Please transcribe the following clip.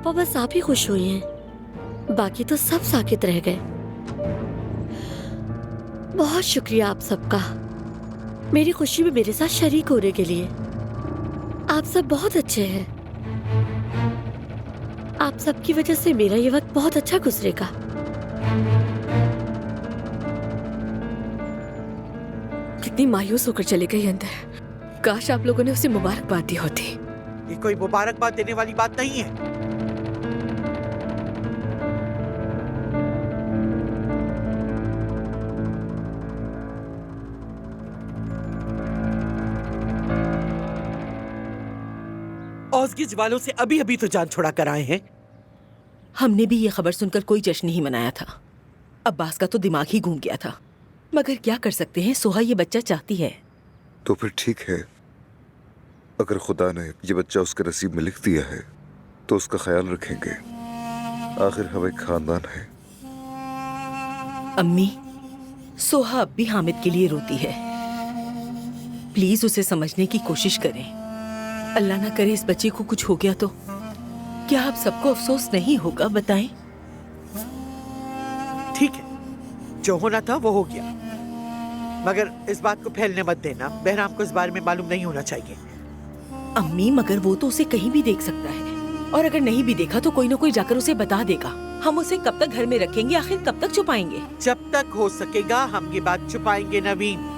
पापा बस आप ही खुश हुए हैं, बाकी तो सब साकित रह गए। बहुत शुक्रिया आप सबका, मेरी खुशी में मेरे साथ शरीक होने के लिए। आप सब बहुत अच्छे हैं। आप सबकी वजह से मेरा ये वक्त बहुत अच्छा गुजरेगा। कितनी मायूस होकर चले गई अंदर। काश आप लोगों ने उसे मुबारकबाद दी होती। ये कोई मुबारकबाद देने वाली बात नहीं है। औज़गिज वालों से अभी अभी तो जान छुड़ा कर आए हैं। हमने भी ये खबर सुनकर कोई जश्न नहीं मनाया था। अब्बास का तो दिमाग ही घूम गया था, मगर क्या कर सकते हैं, सोहा ये बच्चा चाहती है। तो फिर ठीक है, अगर खुदा ने ये बच्चा उसके नसीब में लिख दिया है तो उसका ख्याल रखेंगे। आखिर हम एक खानदान है। अम्मी, सोहा अब भी हामिद के लिए रोती है। प्लीज उसे समझने की कोशिश करें। अल्लाह ना करे इस बच्चे को कुछ हो गया तो क्या आप सबको अफसोस नहीं होगा, बताएं? ठीक है, जो होना था वो हो गया, मगर इस बात को फैलने मत देना। बहराम को इस बारे में मालूम नहीं होना चाहिए। अम्मी, मगर वो तो उसे कहीं भी देख सकता है, और अगर नहीं भी देखा तो कोई ना कोई जाकर उसे बता देगा। हम उसे कब तक घर में रखेंगे? आखिर कब तक छुपाएंगे? जब तक हो सकेगा हम ये बात छुपाएंगे नवीन।